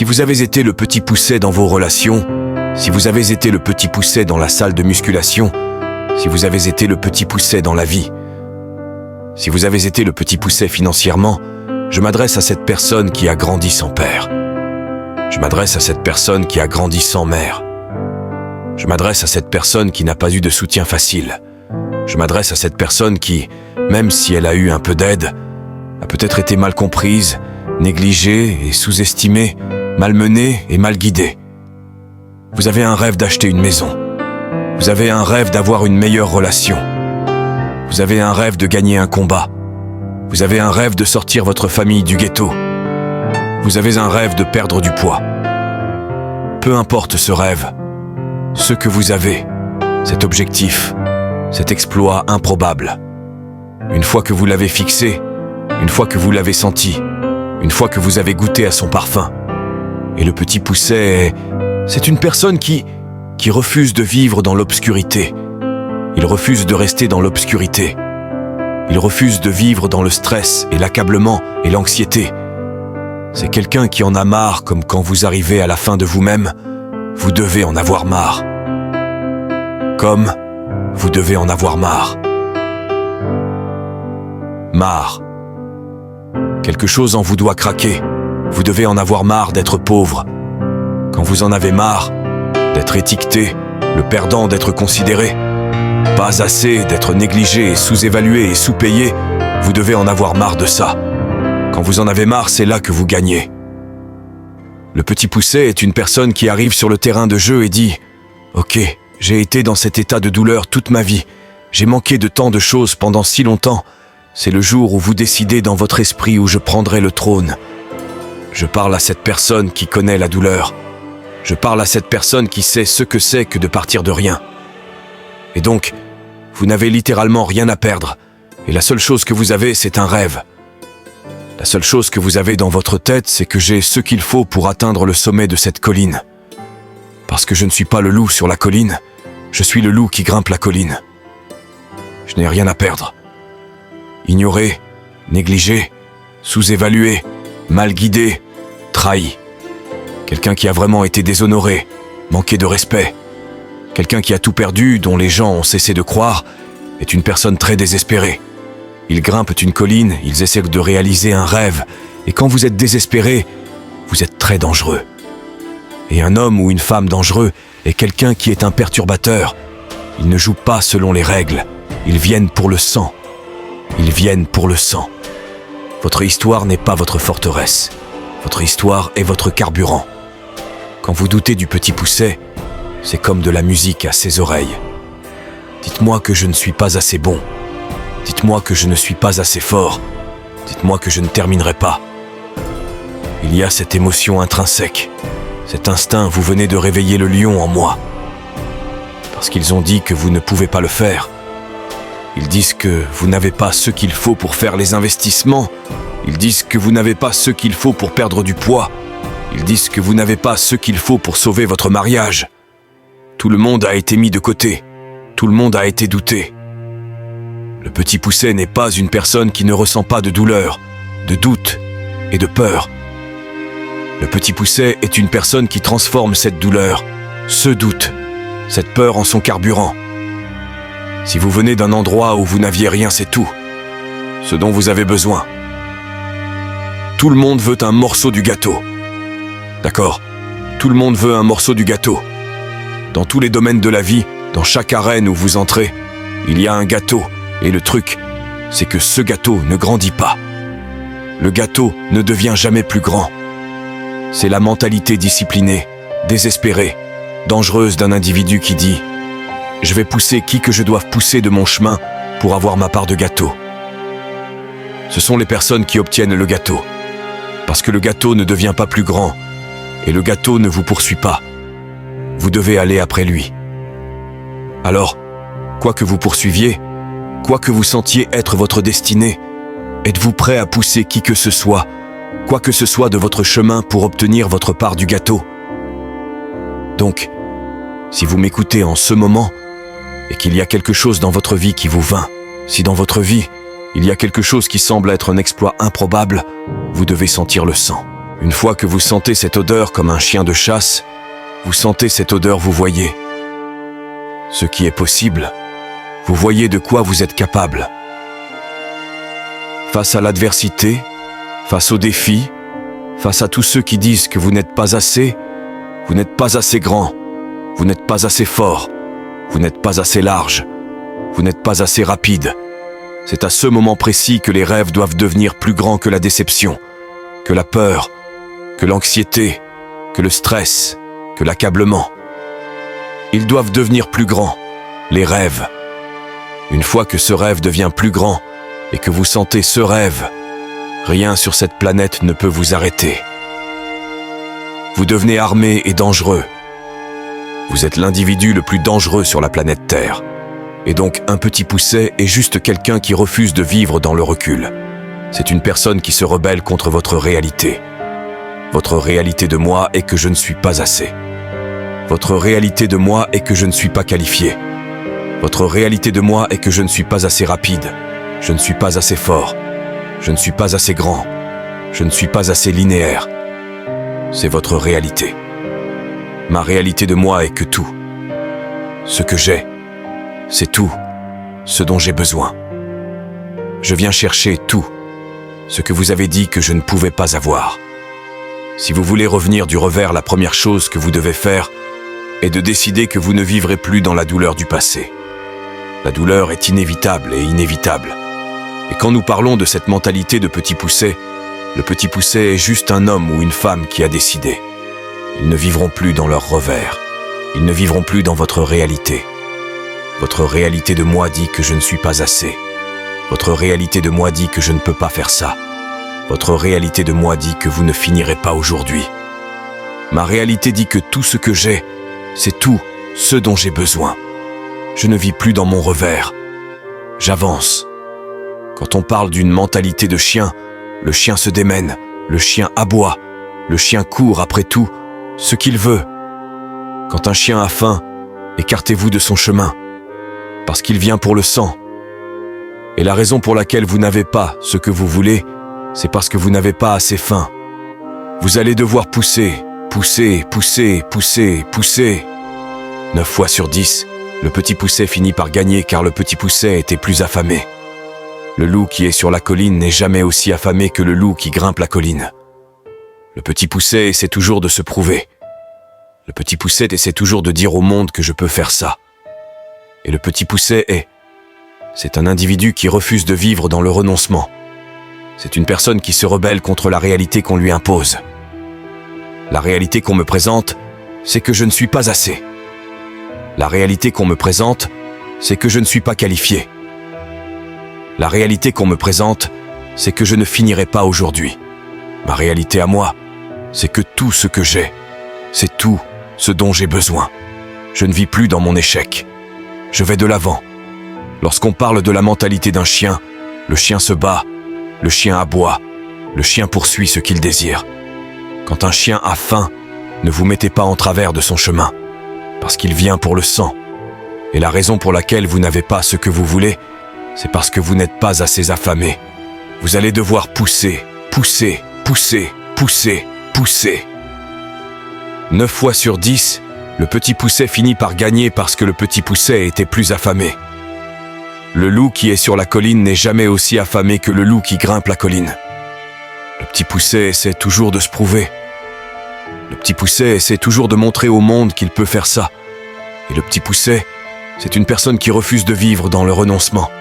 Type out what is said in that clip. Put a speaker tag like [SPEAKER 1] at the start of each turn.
[SPEAKER 1] Si vous avez été le petit pousset dans vos relations, si vous avez été le petit pousset dans la salle de musculation, si vous avez été le petit pousset dans la vie, si vous avez été le petit pousset financièrement, je m'adresse à cette personne qui a grandi sans père. Je m'adresse à cette personne qui a grandi sans mère. Je m'adresse à cette personne qui n'a pas eu de soutien facile. Je m'adresse à cette personne qui, même si elle a eu un peu d'aide, a peut-être été mal comprise, négligée et sous-estimée, malmenée et mal guidée. Vous avez un rêve d'acheter une maison. Vous avez un rêve d'avoir une meilleure relation. Vous avez un rêve de gagner un combat. Vous avez un rêve de sortir votre famille du ghetto. Vous avez un rêve de perdre du poids. Peu importe ce rêve, ce que vous avez, cet objectif, cet exploit improbable. Une fois que vous l'avez fixé, une fois que vous l'avez senti, une fois que vous avez goûté à son parfum. Et le petit pousset, c'est une personne qui refuse de vivre dans l'obscurité. Il refuse de rester dans l'obscurité. Il refuse de vivre dans le stress et l'accablement et l'anxiété. C'est quelqu'un qui en a marre, comme quand vous arrivez à la fin de vous-même, vous devez en avoir marre. Comme vous devez en avoir marre. Marre. Quelque chose en vous doit craquer. Vous devez en avoir marre d'être pauvre. Quand vous en avez marre, d'être étiqueté, le perdant d'être considéré, pas assez d'être négligé, sous-évalué et sous-payé, vous devez en avoir marre de ça. Quand vous en avez marre, c'est là que vous gagnez. Le petit pousset est une personne qui arrive sur le terrain de jeu et dit « Ok, j'ai été dans cet état de douleur toute ma vie. J'ai manqué de tant de choses pendant si longtemps. C'est le jour où vous décidez dans votre esprit où je prendrai le trône. » Je parle à cette personne qui connaît la douleur. Je parle à cette personne qui sait ce que c'est que de partir de rien. Et donc, vous n'avez littéralement rien à perdre. Et la seule chose que vous avez, c'est un rêve. La seule chose que vous avez dans votre tête, c'est que j'ai ce qu'il faut pour atteindre le sommet de cette colline. Parce que je ne suis pas le loup sur la colline, je suis le loup qui grimpe la colline. Je n'ai rien à perdre. Ignoré, négligé, sous-évalué, mal guidé, trahi. Quelqu'un qui a vraiment été déshonoré, manqué de respect. Quelqu'un qui a tout perdu, dont les gens ont cessé de croire, est une personne très désespérée. Ils grimpent une colline, ils essaient de réaliser un rêve, et quand vous êtes désespéré, vous êtes très dangereux. Et un homme ou une femme dangereux est quelqu'un qui est un perturbateur. Ils ne jouent pas selon les règles, ils viennent pour le sang. Ils viennent pour le sang. Votre histoire n'est pas votre forteresse. Votre histoire est votre carburant. Quand vous doutez du petit pousset, c'est comme de la musique à ses oreilles. Dites-moi que je ne suis pas assez bon. Dites-moi que je ne suis pas assez fort. Dites-moi que je ne terminerai pas. Il y a cette émotion intrinsèque. Cet instinct, vous venez de réveiller le lion en moi. Parce qu'ils ont dit que vous ne pouvez pas le faire. Ils disent que vous n'avez pas ce qu'il faut pour faire les investissements. Ils disent que vous n'avez pas ce qu'il faut pour perdre du poids. Ils disent que vous n'avez pas ce qu'il faut pour sauver votre mariage. Tout le monde a été mis de côté. Tout le monde a été douté. Le petit pousset n'est pas une personne qui ne ressent pas de douleur, de doute et de peur. Le petit pousset est une personne qui transforme cette douleur, ce doute, cette peur en son carburant. Si vous venez d'un endroit où vous n'aviez rien, c'est tout. Ce dont vous avez besoin. Tout le monde veut un morceau du gâteau. D'accord? Tout le monde veut un morceau du gâteau. Dans tous les domaines de la vie, dans chaque arène où vous entrez, il y a un gâteau. Et le truc, c'est que ce gâteau ne grandit pas. Le gâteau ne devient jamais plus grand. C'est la mentalité disciplinée, désespérée, dangereuse d'un individu qui dit « Je vais pousser qui que je doive pousser de mon chemin pour avoir ma part de gâteau. » Ce sont les personnes qui obtiennent le gâteau. Parce que le gâteau ne devient pas plus grand et le gâteau ne vous poursuit pas. Vous devez aller après lui. Alors, quoi que vous poursuiviez, quoi que vous sentiez être votre destinée, êtes-vous prêt à pousser qui que ce soit, quoi que ce soit de votre chemin pour obtenir votre part du gâteau? Donc, si vous m'écoutez en ce moment, et qu'il y a quelque chose dans votre vie qui vous vainc, si dans votre vie, il y a quelque chose qui semble être un exploit improbable, vous devez sentir le sang. Une fois que vous sentez cette odeur comme un chien de chasse, vous sentez cette odeur, vous voyez ce qui est possible, vous voyez de quoi vous êtes capable. Face à l'adversité, face aux défis, face à tous ceux qui disent que vous n'êtes pas assez grand, vous n'êtes pas assez fort, vous n'êtes pas assez large, vous n'êtes pas assez rapide. C'est à ce moment précis que les rêves doivent devenir plus grands que la déception, que la peur, que l'anxiété, que le stress, que l'accablement. Ils doivent devenir plus grands, les rêves. Une fois que ce rêve devient plus grand et que vous sentez ce rêve, rien sur cette planète ne peut vous arrêter. Vous devenez armé et dangereux. Vous êtes l'individu le plus dangereux sur la planète Terre. Et donc un petit pousset est juste quelqu'un qui refuse de vivre dans le recul. C'est une personne qui se rebelle contre votre réalité. Votre réalité de moi est que je ne suis pas assez. Votre réalité de moi est que je ne suis pas qualifié. Votre réalité de moi est que je ne suis pas assez rapide. Je ne suis pas assez fort. Je ne suis pas assez grand. Je ne suis pas assez linéaire. C'est votre réalité. Ma réalité de moi est que tout. Ce que j'ai, c'est tout ce dont j'ai besoin. Je viens chercher tout ce que vous avez dit que je ne pouvais pas avoir. Si vous voulez revenir du revers, la première chose que vous devez faire est de décider que vous ne vivrez plus dans la douleur du passé. La douleur est inévitable et inévitable. Et quand nous parlons de cette mentalité de petit pousset, le petit pousset est juste un homme ou une femme qui a décidé. Ils ne vivront plus dans leur revers. Ils ne vivront plus dans votre réalité. Votre réalité de moi dit que je ne suis pas assez. Votre réalité de moi dit que je ne peux pas faire ça. Votre réalité de moi dit que vous ne finirez pas aujourd'hui. Ma réalité dit que tout ce que j'ai, c'est tout ce dont j'ai besoin. Je ne vis plus dans mon revers. J'avance. Quand on parle d'une mentalité de chien, le chien se démène, le chien aboie, le chien court après tout ce qu'il veut. Quand un chien a faim, écartez-vous de son chemin, parce qu'il vient pour le sang. Et la raison pour laquelle vous n'avez pas ce que vous voulez, c'est parce que vous n'avez pas assez faim. Vous allez devoir pousser, pousser, pousser, pousser, pousser. 9 fois sur 10, le petit pousset finit par gagner car le petit pousset était plus affamé. Le loup qui est sur la colline n'est jamais aussi affamé que le loup qui grimpe la colline. Le petit pousset essaie toujours de se prouver. Le petit pousset essaie toujours de dire au monde que je peux faire ça. Et le petit pousset c'est un individu qui refuse de vivre dans le renoncement. C'est une personne qui se rebelle contre la réalité qu'on lui impose. La réalité qu'on me présente, c'est que je ne suis pas assez. La réalité qu'on me présente, c'est que je ne suis pas qualifié. La réalité qu'on me présente, c'est que je ne finirai pas aujourd'hui. Ma réalité à moi, c'est que tout ce que j'ai, c'est tout ce dont j'ai besoin. Je ne vis plus dans mon échec. Je vais de l'avant. Lorsqu'on parle de la mentalité d'un chien, le chien se bat, le chien aboie, le chien poursuit ce qu'il désire. Quand un chien a faim, ne vous mettez pas en travers de son chemin, parce qu'il vient pour le sang. Et la raison pour laquelle vous n'avez pas ce que vous voulez, c'est parce que vous n'êtes pas assez affamé. Vous allez devoir pousser, pousser, pousser, pousser, pousser. 9 fois sur 10, le petit pousset finit par gagner parce que le petit pousset était plus affamé. Le loup qui est sur la colline n'est jamais aussi affamé que le loup qui grimpe la colline. Le petit pousset essaie toujours de se prouver. Le petit pousset essaie toujours de montrer au monde qu'il peut faire ça. Et le petit pousset, c'est une personne qui refuse de vivre dans le renoncement.